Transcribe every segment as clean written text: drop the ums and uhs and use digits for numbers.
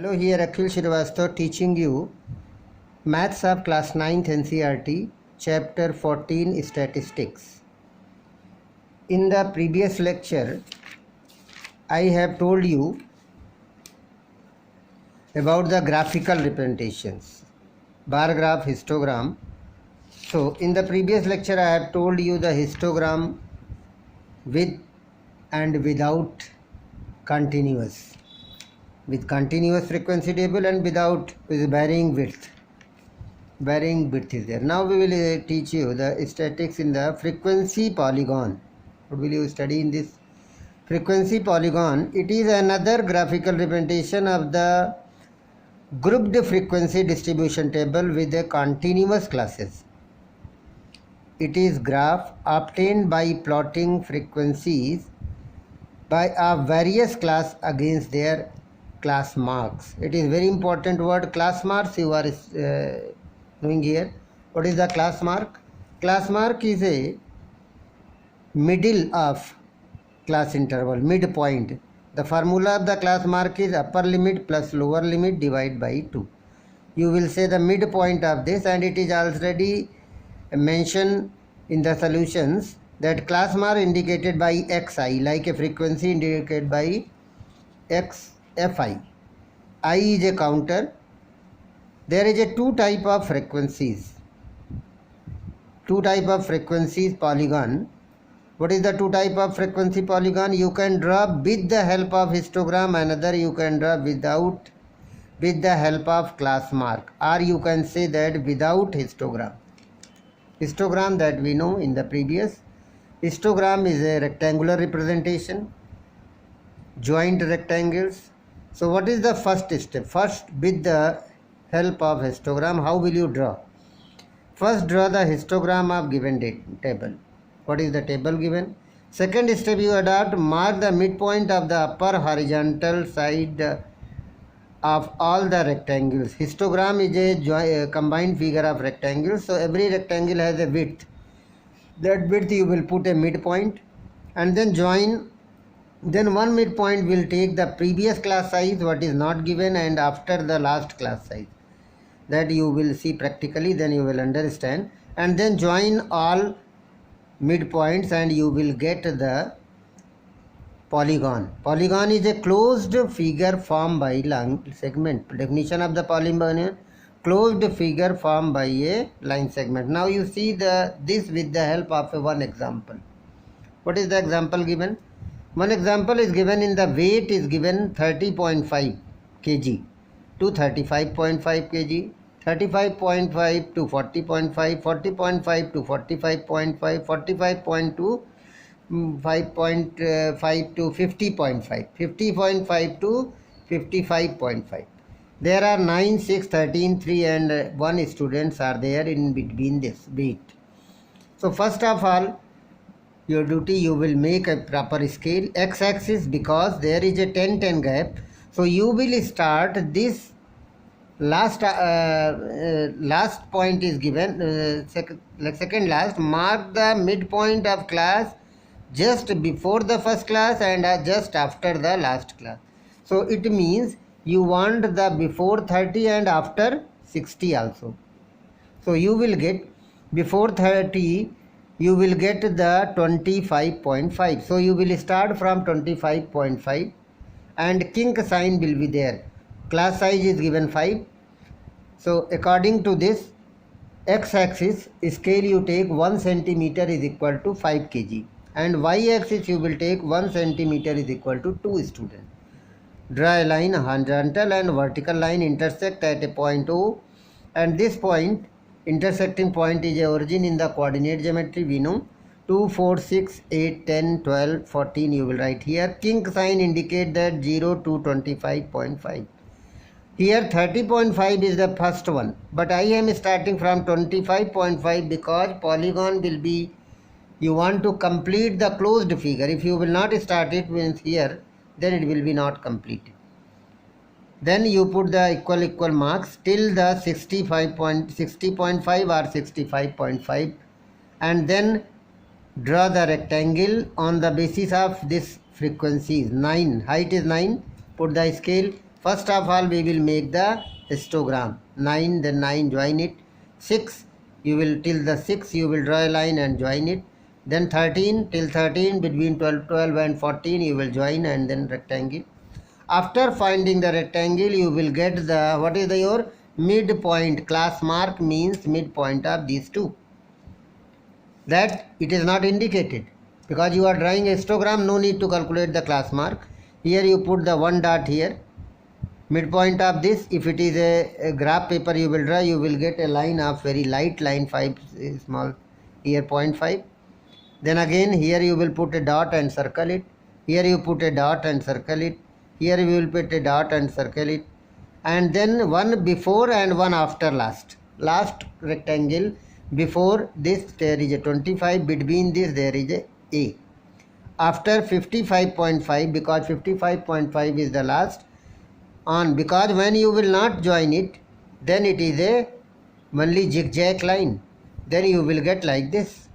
Hello, here Akhil Shrivastava teaching you Maths of Class 9th NCERT, Chapter 14 Statistics. In the previous lecture, I have told you about the graphical representations, bar graph, histogram. So, in the previous lecture, I have told you the histogram with and without continuous, with continuous frequency table and without with varying width. Varying width is there. Now we will teach you the statistics in the frequency polygon. What will you study in this frequency polygon? It is another graphical representation of the grouped frequency distribution table with the continuous classes. It is graph obtained by plotting frequencies by a various class against their class marks. It is very important word, class marks. You are knowing here. What is the class mark? Class mark is a middle of class interval, midpoint. The formula of the class mark is upper limit plus lower limit divided by 2. You will say the midpoint of this, and it is already mentioned in the solutions that class mark indicated by xi, like a frequency indicated by xfi. I is a counter. There is a two type of frequencies. Two type of frequencies polygon. What is the two type of frequency polygon? You can draw with the help of histogram, another you can draw without, with the help of class mark, or you can say that without histogram. Histogram that we know in the previous. Histogram is a rectangular representation, joint rectangles. So what is the first step? First, with the help of histogram, how will you draw? First, draw the histogram of given table. What is the table given? Second step, you adopt, mark the midpoint of the upper horizontal side of all the rectangles. Histogram is a combined figure of rectangles. So every rectangle has a width. That width you will put a midpoint and then join. Then one midpoint will take the previous class size, what is not given, and after the last class size. That you will see practically, then you will understand. And then join all midpoints and you will get the polygon. Polygon is a closed figure formed by line segment. Definition of the polygon: closed figure formed by a line segment. Now you see this with the help of one example. What is the example given? One example is given. In the weight is given 30.5 kg to 35.5 kg, 35.5 to 40.5, 40.5 to 45.5, 45.2 to 5.5 to 50.5, 50.5 to 55.5. There are 9, 6, 13, 3 and 1 students are there in between this weight. So first of all, your duty, you will make a proper scale. X-axis, because there is a 10-10 gap. So you will start this last point is given, second last. Mark the midpoint of class just before the first class and just after the last class. So it means you want the before 30 and after 60 also. So you will get before 30, you will get the 25.5. So you will start from 25.5 and kink sign will be there. Class size is given 5. So according to this, x-axis scale you take 1 centimeter is equal to 5 kg, and y-axis you will take 1 centimeter is equal to 2 students. Draw a line, horizontal and vertical line intersect at a point O, and this point, intersecting point, is a origin in the coordinate geometry. We know 2, 4, 6, 8, 10, 12, 14 you will write here. Kink sign indicate that 0 to 25.5. Here 30.5 is the first one, but I am starting from 25.5 because polygon will be, you want to complete the closed figure. If you will not start it means here, then it will be not completed. Then you put the equal marks till the 60.5 or 65.5 and then draw the rectangle on the basis of this frequencies. 9, height is 9, put the scale First of all, we will make the histogram. 9, then 9, join it. 6, you will till the 6, you will draw a line and join it. Then 13, till 13, between 12 and 14, you will join and then rectangle. After finding the rectangle, you will get the, what is your midpoint. Class mark means midpoint of these two. That it is not indicated. Because you are drawing a histogram, no need to calculate the class mark. Here you put the one dot here. Midpoint of this, if it is a graph paper you will draw, you will get a line of very light line, 5 small, here 0.5. Then again here you will put a dot and circle it. Here you put a dot and circle it. Here you will put a dot and circle it. And then one before and one after last. Last rectangle, before this there is a 25, between this there is a. After 55.5, because 55.5 is the last, on, because when you will not join it, then it is a only zigzag line, then you will get like this.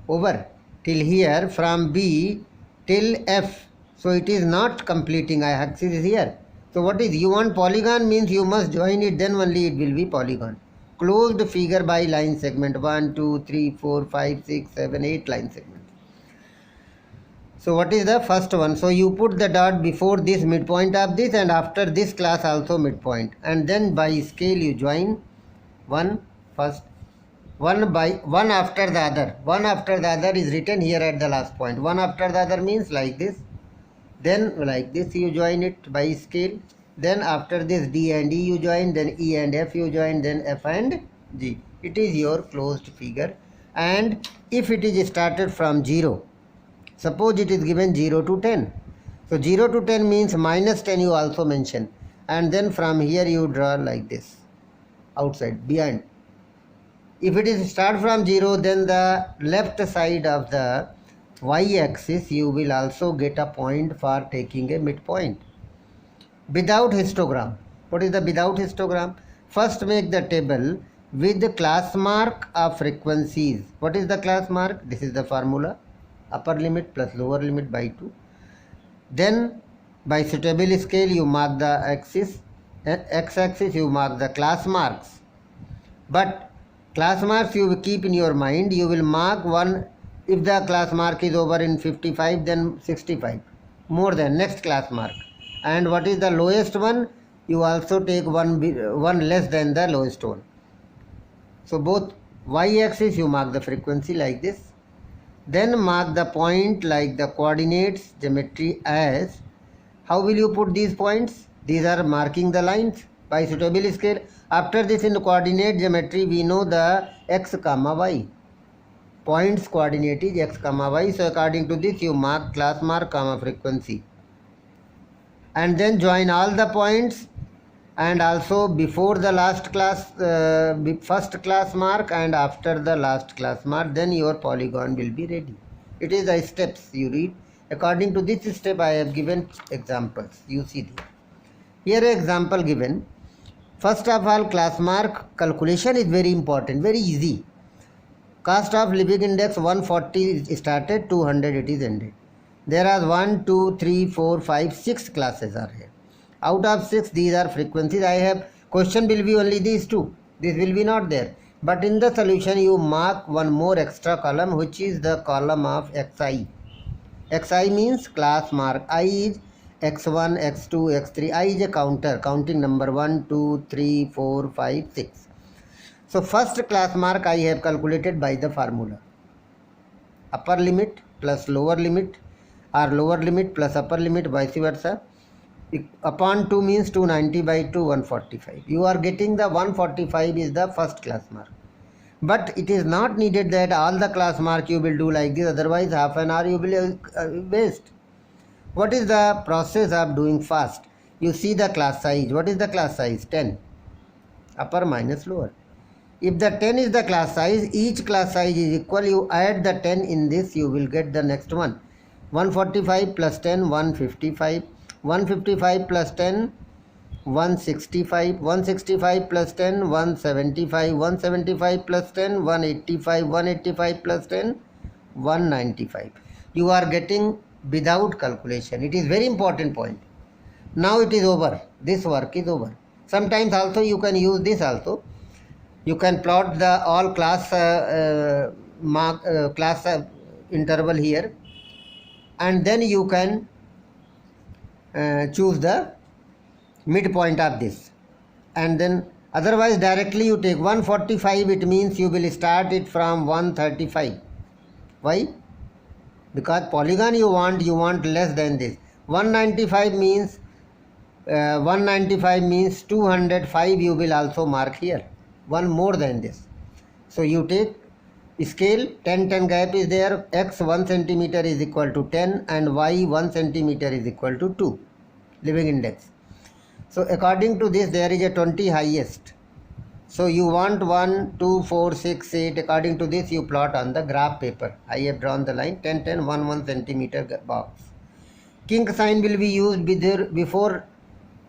Over till here, from B till F. So it is not completing, axis is here. So what is, you want polygon means you must join it, then only it will be polygon. Closed figure by line segment, 1, 2, 3, 4, 5, 6, 7, 8 line segments. So what is the first one? So you put the dot before this midpoint of this, and after this class also midpoint, and then by scale you join one first, one by one after the other. One after the other is written here at the last point. One after the other means like this. Then like this you join it by scale. Then after this D and E you join, then E and F you join, then F and G. It is your closed figure. And if it is started from 0, suppose it is given 0 to 10. So 0 to 10 means minus 10 you also mention. And then from here you draw like this, outside, behind. If it is start from 0, then the left side of the y-axis you will also get a point for taking a midpoint. Without histogram. What is the without histogram? First make the table with the class mark of frequencies. What is the class mark? This is the formula. Upper limit plus lower limit by 2. Then by suitable scale you mark the axis, x-axis you mark the class marks. But class marks you will keep in your mind. You will mark one, if the class mark is over in 55, then 65, more than next class mark. And what is the lowest one? You also take one less than the lowest one. So both y-axis you mark the frequency like this. Then mark the point like the coordinates geometry as. How will you put these points? These are marking the lines by suitable scale. After this, in the coordinate geometry we know the x comma y. Points coordinate is x comma y. So according to this you mark class mark comma frequency. And then join all the points, and also before the last class, first class mark and after the last class mark, then your polygon will be ready. It is the steps you read. According to this step I have given examples. You see this. Here example given. First of all, class mark calculation is very important, very easy. Cost of living index 140 started, 200 it is ended. There are 1, 2, 3, 4, 5, 6 classes are here. Out of 6, these are frequencies. I have, question will be only these two. This will be not there. But in the solution, you mark one more extra column, which is the column of xi. Xi means class mark. I is x1, x2, x3. I is a counter, counting number 1, 2, 3, 4, 5, 6. So first class mark I have calculated by the formula. Upper limit plus lower limit, or lower limit plus upper limit, vice versa. Upon 2 means 290 by 2, 145. You are getting the 145 is the first class mark. But it is not needed that all the class mark you will do like this, otherwise half an hour you will waste. What is the process of doing fast? You see the class size. What is the class size? 10. Upper minus lower. If the 10 is the class size, each class size is equal. You add the 10 in this, you will get the next one. 145 plus 10, 155. 155 plus 10, 165. 165 plus 10, 175. 175 plus 10, 185. 185 plus 10, 195. You are getting without calculation. It is very important point. Now it is over. This work is over. Sometimes also you can use this also. You can plot the all class interval here, and then you can choose the midpoint of this, and then otherwise directly you take 145. It means you will start it from 135. Why? Because polygon you want less than this. 195 means 205. You will also mark here one more than this. So you take scale, 10 gap is there. X 1 centimeter is equal to 10 and Y 1 centimeter is equal to 2 living index. So according to this there is a 20 highest. So you want 1, 2, 4, 6, 8. According to this you plot on the graph paper. I have drawn the line 10, 10, 1, 1 centimeter box. Kink sign will be used before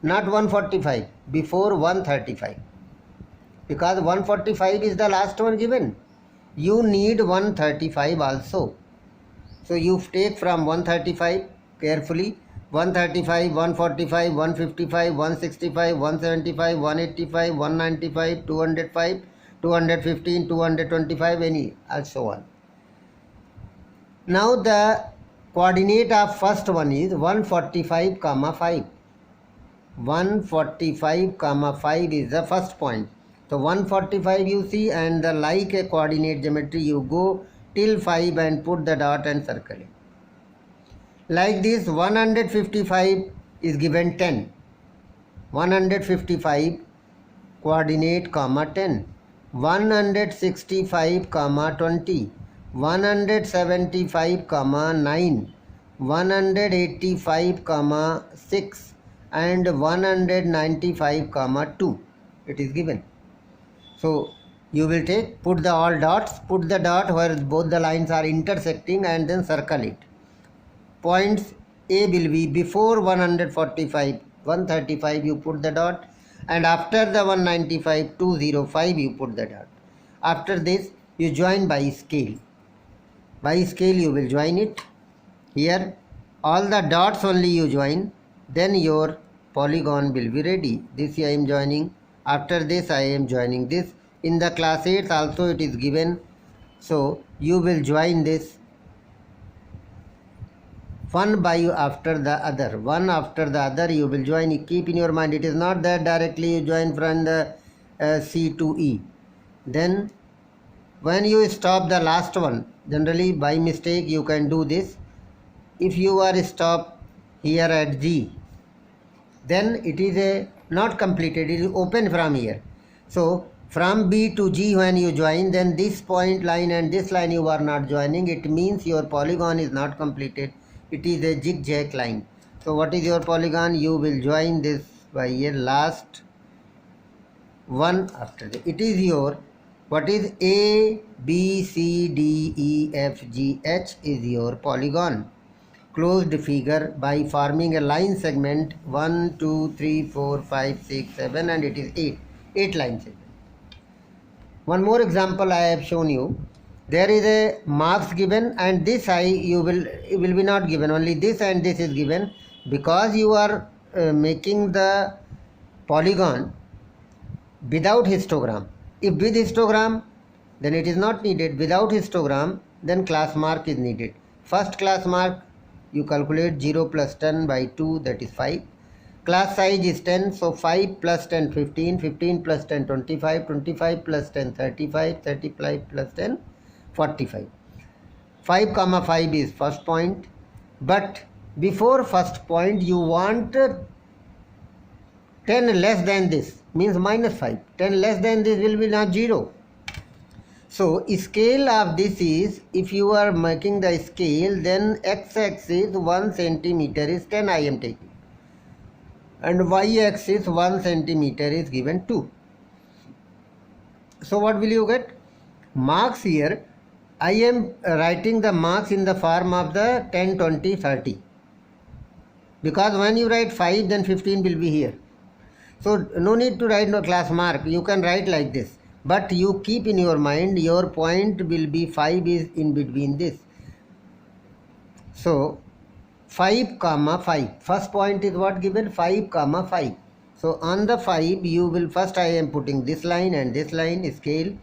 not 145, before 135. Because 145 is the last one given. You need 135 also. So you take from 135 carefully. 135, 145, 155, 165, 175, 185, 195, 205, 215, 225, any and so on. Now the coordinate of first one is 145, 5. 145, 5 is the first point. So 145 you see, and the like a coordinate geometry you go till 5 and put the dot and circle it. Like this 155 is given 10. 155 coordinate 10. 165 20. 175 9. 185 6 and 195 2. It is given. So you will take, put the all dots, put the dot where both the lines are intersecting and then circle it. Points A will be before 145, 135 you put the dot, and after the 195, 205 you put the dot. After this you join by scale. By scale you will join it. Here all the dots only you join, then your polygon will be ready. This I am joining. After this I am joining this. In the class 8 also it is given. So you will join this one by after the other. One after the other you will join. Keep in your mind, it is not that directly you join from the C to E. Then when you stop the last one, generally by mistake you can do this. If you are stopped here at G, then it is not completed, it is open from here. So from B to G when you join, then this point line and this line you are not joining. It means your polygon is not completed. It is a zigzag line. So what is your polygon? You will join this by a last one after this. It is your, what is A, B, C, D, E, F, G, H is your polygon. Closed figure by forming a line segment 1, 2, 3, 4, 5, 6, 7 and it is 8. 8 line segment. One more example I have shown you. There is a marks given and this it will be not given, only this and this is given, because you are making the polygon without histogram. If with histogram, then it is not needed. Without histogram, then class mark is needed. First class mark you calculate 0 plus 10 by 2, that is 5. Class size is 10, so 5 plus 10 15, 15 plus 10 25, 25 plus 10 35, 35 plus 10 45. 5 comma 5 is first point, but before first point you want 10 less than this, means minus 5. 10 less than this will be not 0. So scale of this is, if you are making the scale, then x-axis 1 centimeter is 10 I am taking, and y-axis 1 centimeter is given 2. So what will you get? Marks here, I am writing the marks in the form of the 10, 20, 30. Because when you write 5, then 15 will be here. So no need to write no class mark. You can write like this. But you keep in your mind, your point will be 5 is in between this. So 5 comma 5. First point is what given? 5 comma 5. So on the 5 you will first, I am putting this line and this line scale,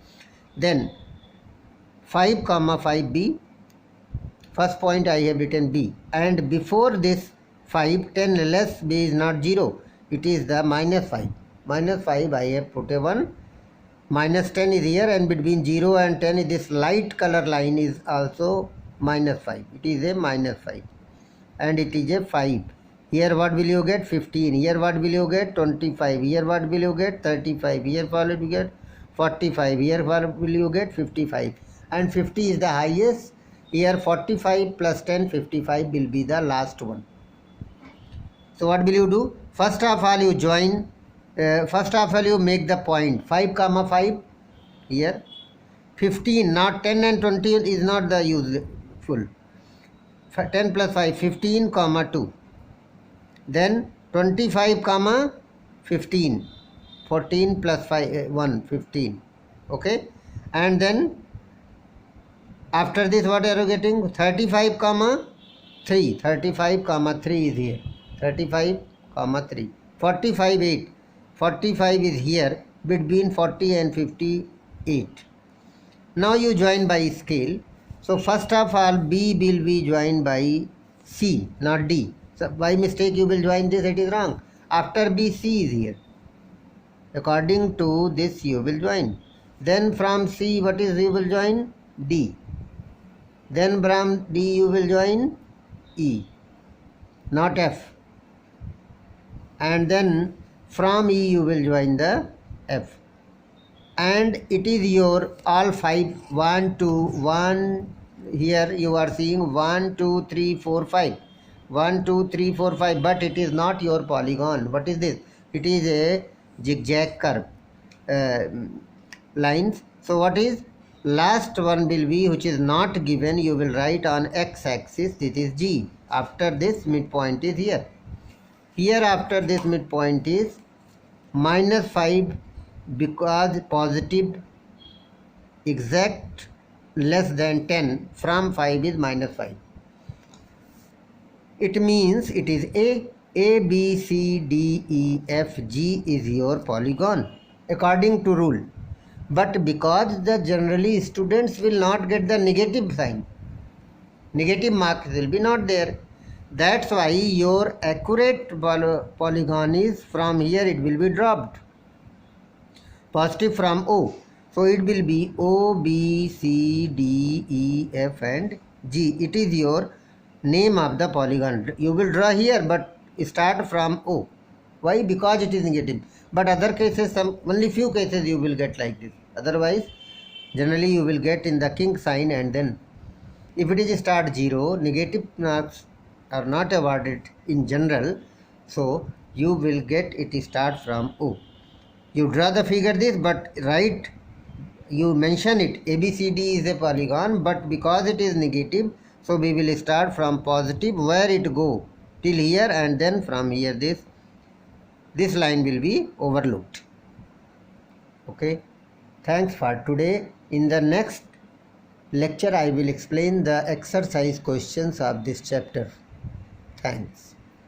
then 5 comma 5b. First point I have written b, and before this 5, 10 less b is not 0, it is the minus 5. Minus 5 I have put a 1. Minus 10 is here, and between 0 and 10 this light color line is also minus 5. It is a minus 5 and it is a 5. Here what will you get? 15. Here what will you get? 25. Here what will you get? 35. Here what will you get? 45. Here what will you get? 55. And 50 is the highest. Here 45 plus 10, 55 will be the last one. So what will you do? First of all you join, first of all you make the point 5 comma 5 here. 15, not 10 and 20 is not the useful. 10 plus 5, 15 comma 2. Then 25 comma 15. 14 plus 5, 1, 15. Okay. And then after this what are you getting? 35 comma 3. 35 comma 3 is here. 35 comma 3. 45, 8. 45 is here between 40 and 58. Now you join by scale. So first of all B will be joined by C, not D. So by mistake you will join this, it is wrong. After B, C is here. According to this you will join. Then from C what is you will join? D. Then from D you will join E, not F. And then from E you will join the F. And it is your all 5, 1, 2, 1, here you are seeing 1, 2, 3, 4, 5. 1, 2, 3, 4, 5, but it is not your polygon. What is this? It is a zigzag curve lines. So what is? Last one will be, which is not given, you will write on x-axis, this is G. After this midpoint is here. Here after this midpoint is minus 5, because positive exact less than 10 from 5 is minus 5. It means it is A, B, C, D, E, F, G is your polygon according to rule. But because the generally students will not get the negative sign, negative marks will be not there. That's why your accurate polygon is from here, it will be dropped. Positive from O. So it will be O, B, C, D, E, F and G. It is your name of the polygon. You will draw here but start from O. Why? Because it is negative. But other cases, only few cases you will get like this. Otherwise, generally you will get in the king sign, and then if it is start 0, negative marks are not awarded in general. So you will get it start from O. You draw the figure this, but write, you mention it, ABCD is a polygon, but because it is negative, so we will start from positive, where it go till here, and then from here this line will be overlooked. Okay. Thanks for today. In the next lecture I will explain the exercise questions of this chapter. Thanks.